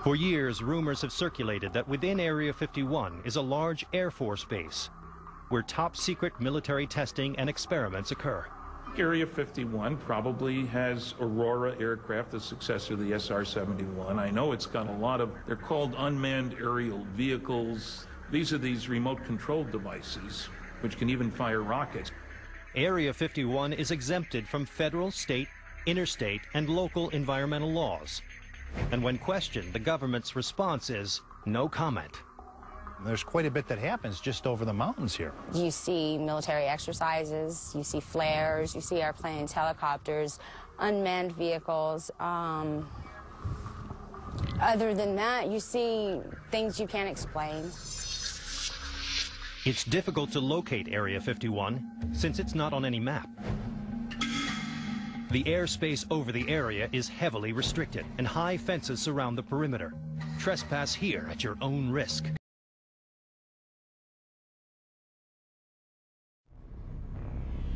For years, rumors have circulated that within Area 51 is a large Air Force base where top-secret military testing and experiments occur. Area 51 probably has Aurora aircraft, the successor to the SR-71. I know it's got a lot of, they're called unmanned aerial vehicles. These are these remote-controlled devices, which can even fire rockets. Area 51 is exempted from federal, state, interstate, and local environmental laws. And when questioned, the government's response is no comment. There's quite a bit that happens just over the mountains here. You see military exercises, you see flares, you see airplanes, helicopters, unmanned vehicles. Other than that, you see things you can't explain. It's difficult to locate Area 51 since it's not on any map. The airspace over the area is heavily restricted and high fences surround the perimeter. Trespass here at your own risk.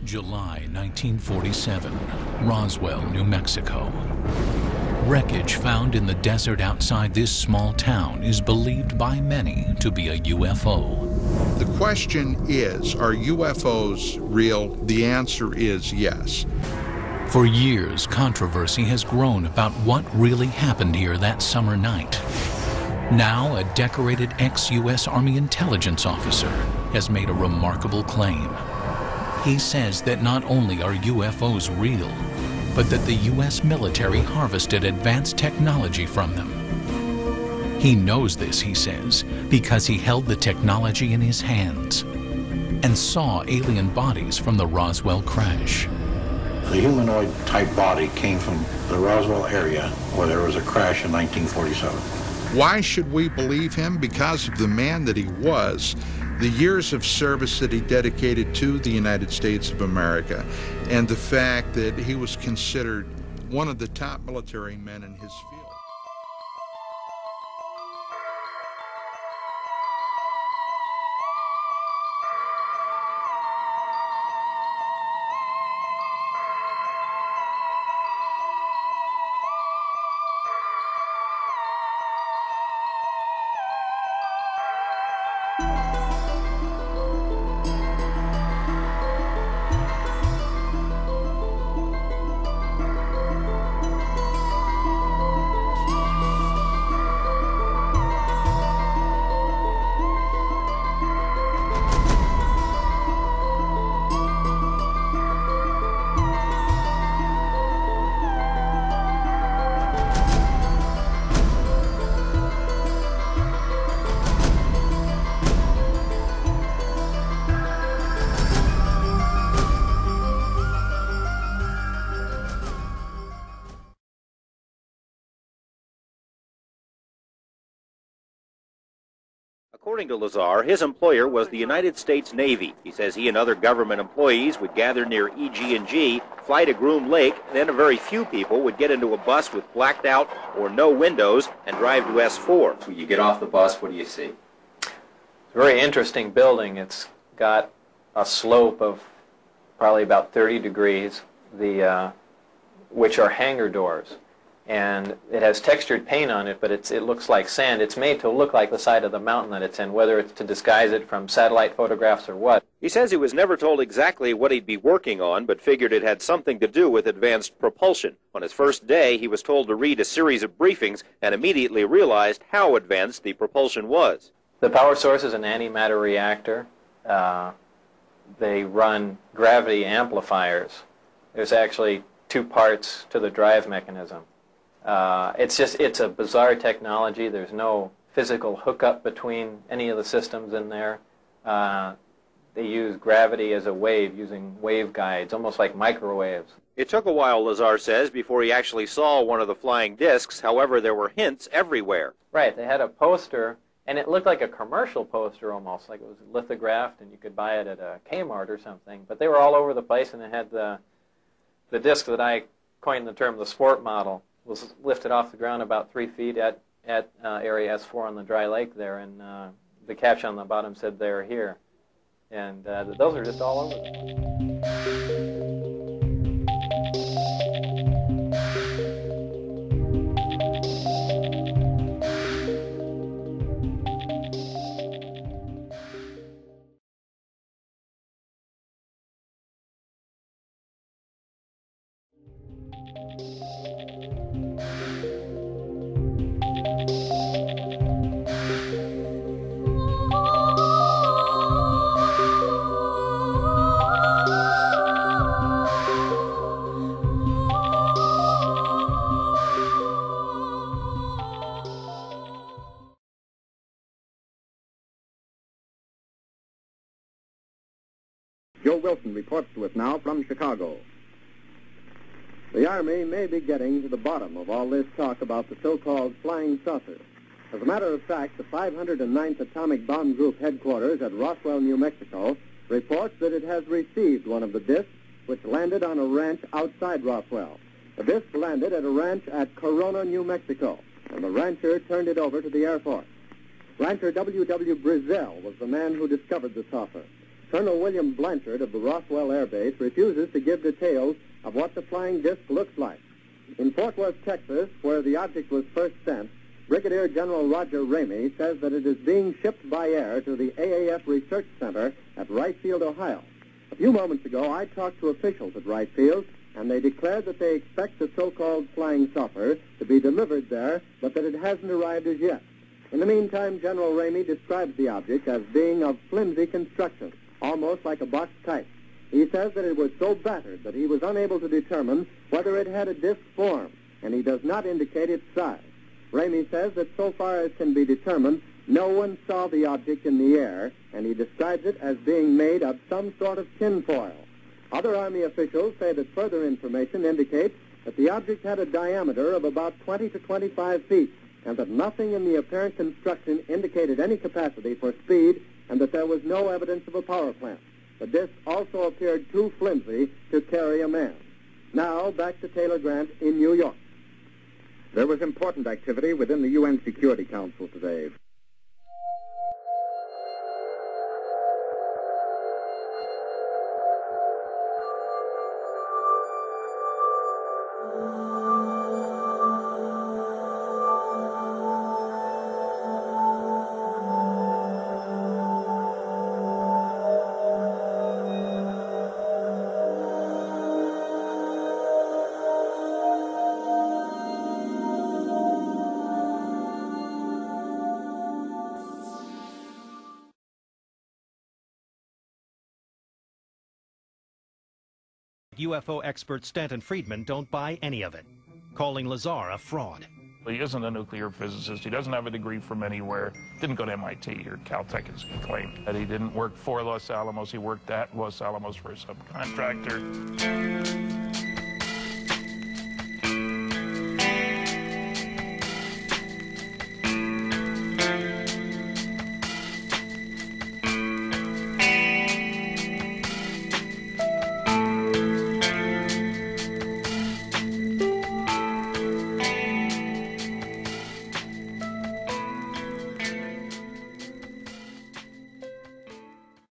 July 1947, Roswell, New Mexico. Wreckage found in the desert outside this small town is believed by many to be a UFO. The question is, are UFOs real? The answer is yes. For years, controversy has grown about what really happened here that summer night. Now, a decorated ex-U.S. Army intelligence officer has made a remarkable claim. He says that not only are UFOs real, but that the U.S. military harvested advanced technology from them. He knows this, he says, because he held the technology in his hands and saw alien bodies from the Roswell crash. The humanoid-type body came from the Roswell area where there was a crash in 1947. Why should we believe him? Because of the man that he was, the years of service that he dedicated to the United States of America, and the fact that he was considered one of the top military men in his field. According to Lazar, his employer was the United States Navy. He says he and other government employees would gather near EG&G, fly to Groom Lake, then a very few people would get into a bus with blacked out or no windows and drive to S4. When you get off the bus, what do you see? It's a very interesting building. It's got a slope of probably about 30 degrees, which are hangar doors. And it has textured paint on it, but it looks like sand. It's made to look like the side of the mountain that it's in, whether it's to disguise it from satellite photographs or what. He says he was never told exactly what he'd be working on, but figured it had something to do with advanced propulsion. On his first day, he was told to read a series of briefings and immediately realized how advanced the propulsion was. The power source is an antimatter reactor. They run gravity amplifiers. There's actually two parts to the drive mechanism. It's a bizarre technology. There's no physical hookup between any of the systems in there. They use gravity as a wave, using waveguides, almost like microwaves. It took a while, Lazar says, before he actually saw one of the flying discs. However, there were hints everywhere. Right. They had a poster, and it looked like a commercial poster almost, like it was lithographed, and you could buy it at a Kmart or something. But they were all over the place, and it had the disc that I coined the term the sport model. Was lifted off the ground about 3 feet at area S4 on the dry lake there, and the caption on the bottom said "They're here," and those are just all over the place. Joe Wilson reports to us now from Chicago. The Army may be getting to the bottom of all this talk about the so-called flying saucers. As a matter of fact, the 509th Atomic Bomb Group headquarters at Roswell, New Mexico, reports that it has received one of the discs which landed on a ranch outside Roswell. The disc landed at a ranch at Corona, New Mexico, and the rancher turned it over to the Air Force. Rancher W.W. Brizzell was the man who discovered the saucer. Colonel William Blanchard of the Roswell Air Base refuses to give details of what the flying disc looks like. In Fort Worth, Texas, where the object was first sent, Brigadier General Roger Ramey says that it is being shipped by air to the AAF Research Center at Wright Field, Ohio. A few moments ago, I talked to officials at Wright Field, and they declared that they expect the so-called flying saucer to be delivered there, but that it hasn't arrived as yet. In the meantime, General Ramey describes the object as being of flimsy construction, almost like a box kite. He says that it was so battered that he was unable to determine whether it had a disc form, and he does not indicate its size. Ramey says that so far as can be determined, no one saw the object in the air, and he describes it as being made of some sort of tinfoil. Other Army officials say that further information indicates that the object had a diameter of about 20 to 25 feet, and that nothing in the apparent construction indicated any capacity for speed, and that there was no evidence of a power plant. The disc also appeared too flimsy to carry a man. Now, back to Taylor Grant in New York. There was important activity within the UN Security Council today. UFO expert Stanton Friedman don't buy any of it, calling Lazar a fraud. He isn't a nuclear physicist. He doesn't have a degree from anywhere. Didn't go to MIT or Caltech, as he claimed. That he didn't work for Los Alamos. He worked at Los Alamos for a subcontractor.